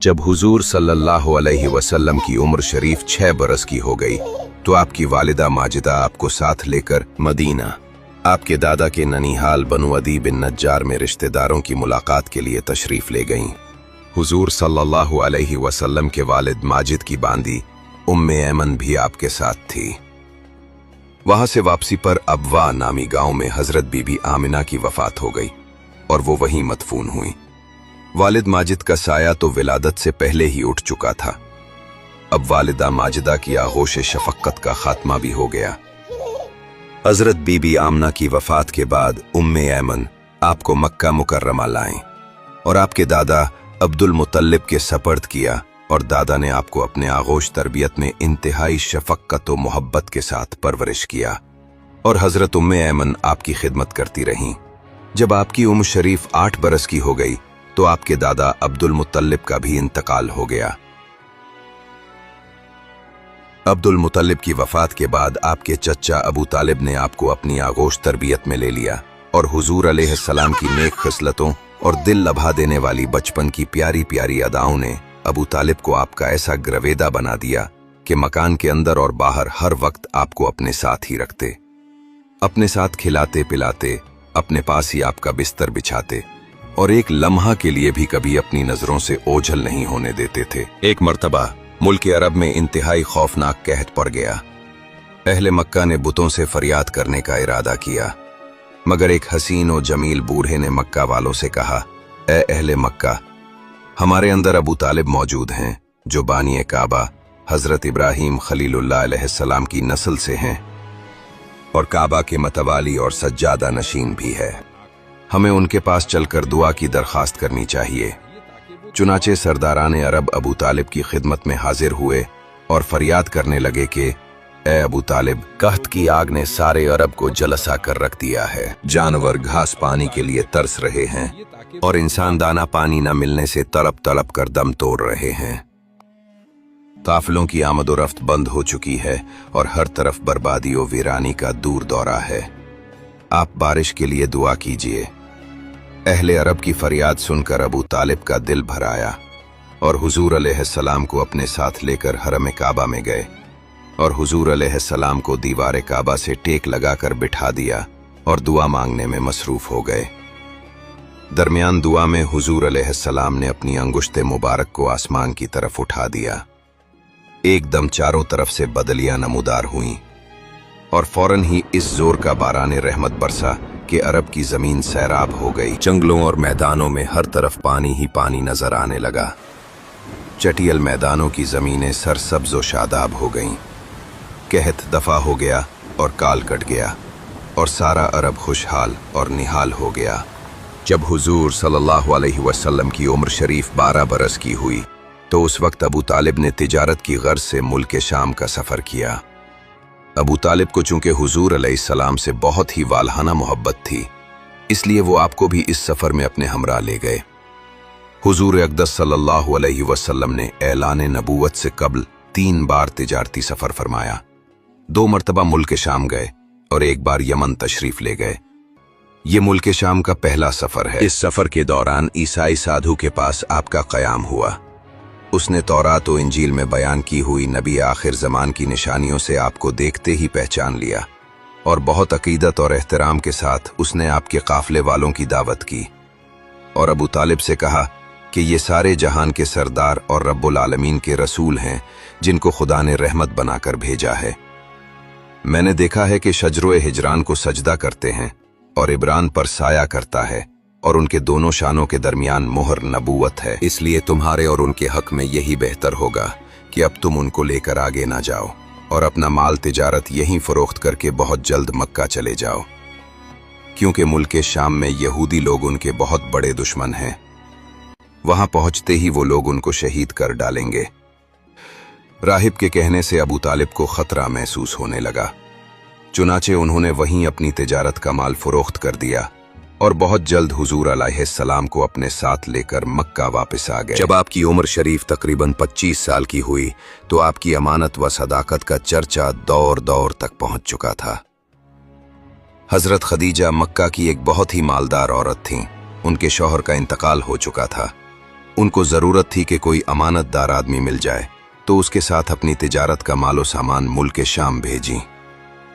जब हुजूर सल्लल्लाहु अलैहि वसल्लम की उम्र शरीफ 6 बरस की हो गई तो आपकी वालिदा माजिदा आपको साथ लेकर मदीना आपके दादा के ननिहाल बनु अदी बिन नज्जार में रिश्तेदारों की मुलाकात के लिए तशरीफ ले गईं। हुजूर सल्लल्लाहु अलैहि वसल्लम के वालिद माजिद की बांदी उम्मे ऐमन भी आपके साथ थी। वहां से वापसी पर अबवा नामी गांव में हजरत बीबी आमिना की वफात हो गई और वो वहीं मदफून हुई। वालिद माजिद का साया तो विलादत से पहले ही उठ चुका था। अब वालिदा माजिदा की आगोश शफक्कत का खात्मा भी हो गया। हजरत बीबी आमना की वफात के बाद उम्मे ऐमन आपको मक्का मुकर्रमा लाएं और आपके दादा अब्दुल मुतल्लिब के सपर्द किया और दादा ने आपको अपने आगोश तरबियत में इंतहाई शफक्कत और मोहब्बत के साथ परवरिश किया और हजरत उम्मे ऐमन आपकी खिदमत करती रहीं। जब आपकी उम्र शरीफ 8 बरस की हो गई तो आपके दादा अब्दुल मुतल्लिब का भी इंतकाल हो गया। अब्दुल मुतल्लिब की वफात के बाद आपके चचा अबू तालिब ने आपको अपनी आगोश तरबियत में ले लिया और हुजूर अलैहिस्सलाम की नेक खिसलतों और दिल लभा देने वाली बचपन की प्यारी प्यारी अदाओं ने अबू तालिब को आपका ऐसा ग्रवेदा बना दिया कि मकान के अंदर और बाहर हर वक्त आपको अपने साथ ही रखते, अपने साथ खिलाते पिलाते, अपने पास ही आपका बिस्तर बिछाते और एक लम्हा के लिए भी कभी अपनी नजरों से ओझल नहीं होने देते थे। एक मर्तबा मुल्क अरब में इंतहाई खौफनाक कहत पड़ गया। अहले मक्का ने बुतों से फरियाद करने का इरादा किया, मगर एक हसीन और जमील बूढ़े ने मक्का वालों से कहा, ए अहले मक्का, हमारे अंदर अबू तालिब मौजूद हैं जो बानी काबा हजरत इब्राहिम खलीलुल्लाह अलैहिस्सलाम की नस्ल से हैं और काबा के मतवाली और सज्जादा नशीन भी है। हमें उनके पास चलकर दुआ की दरखास्त करनी चाहिए। चुनाचे सरदाराने अरब अबू तालिब की खिदमत में हाजिर हुए और फरियाद करने लगे कि ए अबू तालिब, कहत की आग ने सारे अरब को जलसा कर रख दिया है। जानवर घास पानी के लिए तरस रहे हैं और इंसान दाना पानी न मिलने से तड़प तड़प कर दम तोड़ रहे हैं। काफिलों की आमद और रफ्त बंद हो चुकी है और हर तरफ बर्बादी और वीरानी का दूर दौरा है। आप बारिश के लिए दुआ कीजिए। अहले अरब की फरियाद सुनकर अबू तालिब का दिल भर आया और हुजूर अलैहिस्सलाम को अपने साथ लेकर हरम काबा में गए और हुजूर अलैहिस्सलाम को दीवार काबा से टेक लगाकर बिठा दिया और दुआ मांगने में मसरूफ हो गए। दरमियान दुआ में हुजूर अलैहिस्सलाम ने अपनी अंगुश्ते मुबारक को आसमान की तरफ उठा दिया। एकदम चारों तरफ से बदलियां नमूदार हुईं और फौरन ही इस जोर का बाराने रहमत बरसा कि अरब की जमीन सैराब हो गई। जंगलों और मैदानों में हर तरफ पानी ही पानी नजर आने लगा। चटियल मैदानों की जमीनें सरसब्ज और शादाब हो गईं। कहत दफा हो गया और काल कट गया और सारा अरब खुशहाल और निहाल हो गया। जब हुजूर सल्लल्लाहु अलैहि वसल्लम की उम्र शरीफ 12 बरस की हुई तो उस वक्त अबू तालिब ने तिजारत की गर्ज से मुल्क शाम का सफर किया। अबू तालिब को चूंकि हुजूर अलैहिस्सलाम से बहुत ही वालहाना मोहब्बत थी, इसलिए वो आपको भी इस सफर में अपने हमरा ले गए। हुजूर अक़दस सल्लल्लाहु अलैहि वसल्लम ने ऐलान नबूवत से कबल 3 बार तिजारती सफर फरमाया। 2 मरतबा मुल्क शाम गए और 1 बार यमन तशरीफ ले गए। ये मुल्क शाम का पहला सफर है। इस सफर के दौरान ईसाई साधु के पास आपका क़याम हुआ। उसने तौरात और इंजील में बयान की हुई नबी आखिर ज़मान की निशानियों से आपको देखते ही पहचान लिया और बहुत अकीदत और एहतराम के साथ उसने आपके काफले वालों की दावत की और अबू तालिब से कहा कि ये सारे जहान के सरदार और रब्बुल आलमीन के रसूल हैं जिनको खुदा ने रहमत बनाकर भेजा है। मैंने देखा है कि शजरो हिजरान को सजदा करते हैं और इब्रान पर साया करता है और उनके दोनों शानों के दरमियान मोहर नबूवत है। इसलिए तुम्हारे और उनके हक में यही बेहतर होगा कि अब तुम उनको लेकर आगे ना जाओ और अपना माल तिजारत यहीं फरोख्त करके बहुत जल्द मक्का चले जाओ, क्योंकि मुल्क शाम में यहूदी लोग उनके बहुत बड़े दुश्मन हैं। वहां पहुंचते ही वो लोग उनको शहीद कर डालेंगे। राहिब के कहने से अबू तालिब को खतरा महसूस होने लगा। चुनाचे उन्होंने वहीं अपनी तिजारत का माल फरोख्त कर दिया और बहुत जल्द हुजूर अलैहिस्सलाम को अपने साथ लेकर मक्का वापस आ गए। जब आपकी उम्र शरीफ तकरीबन 25 साल की हुई तो आपकी अमानत व सदाकत का चर्चा दौर दौर तक पहुंच चुका था। हजरत खदीजा मक्का की एक बहुत ही मालदार औरत थीं। उनके शौहर का इंतकाल हो चुका था। उनको ज़रूरत थी कि कोई अमानतदार आदमी मिल जाए तो उसके साथ अपनी तिजारत का मालो सामान मुल्क शाम भेजी।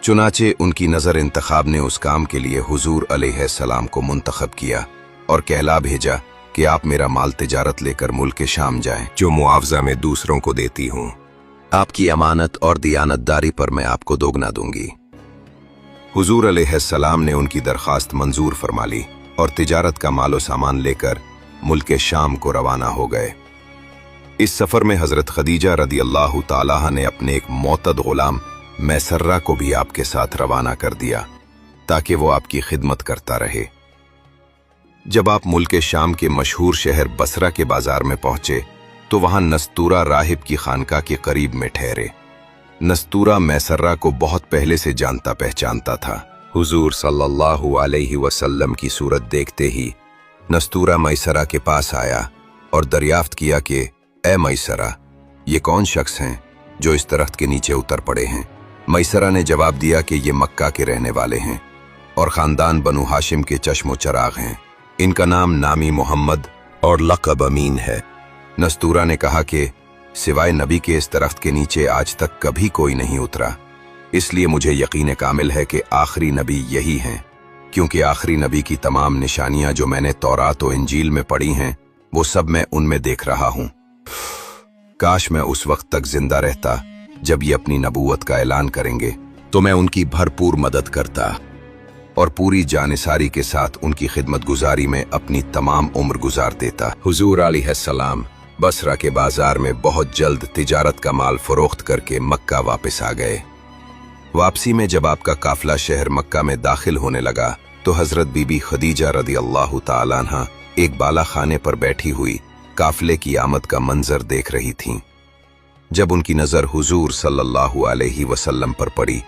चुनाचे उनकी नज़र इंतखाब ने उस काम के लिए हुजूर अलैहिस्सलाम को मुंतखब किया और कहला भेजा कि आप मेरा माल तिजारत लेकर मुल्क शाम जाएं, जो मुआवजा में दूसरों को देती हूँ। आपकी अमानत और दियानतदारी पर मैं आपको दोगुना दूंगी। हुजूर अलैहिस्सलाम ने उनकी दरखास्त मंजूर फरमा ली और तिजारत का मालो सामान लेकर मुल्क शाम को रवाना हो गए। इस सफर में हजरत खदीजा रदी अल्लाह ताला ने अपने एक मोतद गुलाम मैसर्रा को भी आपके साथ रवाना कर दिया ताकि वो आपकी खिदमत करता रहे। जब आप मुल्क शाम के मशहूर शहर बसरा के बाजार में पहुंचे तो वहां नस्तूरा राहिब की खानका के करीब में ठहरे। नस्तूरा मैसर्रा को बहुत पहले से जानता पहचानता था। हुजूर सल्लल्लाहु अलैहि वसल्लम की सूरत देखते ही नस्तूरा मैसरा के पास आया और दरियाफ्त किया कि ए मैसरा, ये कौन शख्स हैं जो इस दरख्त के नीचे उतर पड़े हैं? मैसरा ने जवाब दिया कि ये मक्का के रहने वाले हैं और ख़ानदान बनु हाशिम के चश्मो चराग हैं। इनका नाम नामी मोहम्मद और लक़ब अमीन है। नस्तूरा ने कहा कि सिवाय नबी के इस दरख्त के नीचे आज तक कभी कोई नहीं उतरा, इसलिए मुझे यकीन कामिल है कि आखिरी नबी यही हैं, क्योंकि आखिरी नबी की तमाम निशानियां जो मैंने तौरात और इंजील में पढ़ी हैं वो सब मैं उनमें देख रहा हूं। काश मैं उस वक्त तक जिंदा रहता जब ये अपनी नबूवत का ऐलान करेंगे, तो मैं उनकी भरपूर मदद करता और पूरी जानिसारी के साथ उनकी खिदमत गुजारी में अपनी तमाम उम्र गुजार देता। हुजूर अलैहिस्सलाम बसरा के बाजार में बहुत जल्द तिजारत का माल फरोख्त करके मक्का वापस आ गए। वापसी में जब आपका काफिला शहर मक्का में दाखिल होने लगा तो हजरत बीबी खदीजा रदी अल्लाह ताला अन्हा एक बाला खाने पर बैठी हुई काफिले की आमद का मंजर देख रही थीं। जब उनकी नज़र हुजूर सल्लल्लाहु अलैहि वसल्लम पर पड़ी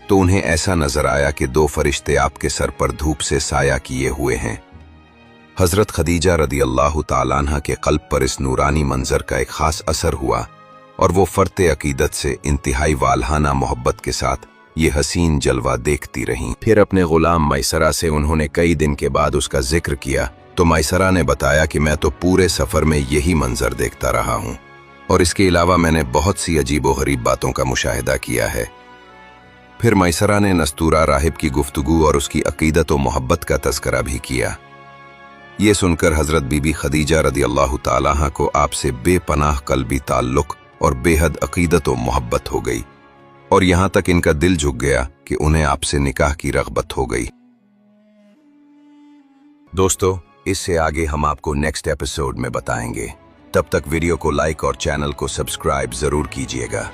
तो उन्हें ऐसा नजर आया कि दो फरिश्ते आपके सर पर धूप से साया किए हुए हैं। हजरत खदीजा रदी अल्लाह ताला अन्हा के कल्ब पर इस नूरानी मंजर का एक खास असर हुआ और वो फर्ते अकीदत से इंतहाई वालहाना मोहब्बत के साथ ये हसीन जलवा देखती रहीं। फिर अपने गुलाम मैसरा से उन्होंने कई दिन के बाद उसका जिक्र किया तो मैसरा ने बताया कि मैं तो पूरे सफर में यही मंजर देखता रहा हूँ और इसके अलावा मैंने बहुत सी अजीबो गरीब बातों का मुशाहिदा किया है। फिर मैसरा ने नस्तूरा राहिब की गुफ्तगू और उसकी अकीदत व मोहब्बत का तज़किरा भी किया। ये सुनकर हजरत बीबी खदीजा रदी अल्लाह ताला अन्हा को आपसे बेपनाह कल्बी ताल्लुक और बेहद अकीदत व मोहब्बत हो गई और यहाँ तक इनका दिल झुक गया कि उन्हें आपसे निकाह की रग़बत हो गई। दोस्तों, इससे आगे हम आपको नेक्स्ट एपिसोड में बताएंगे। तब तक वीडियो को लाइक और चैनल को सब्सक्राइब जरूर कीजिएगा।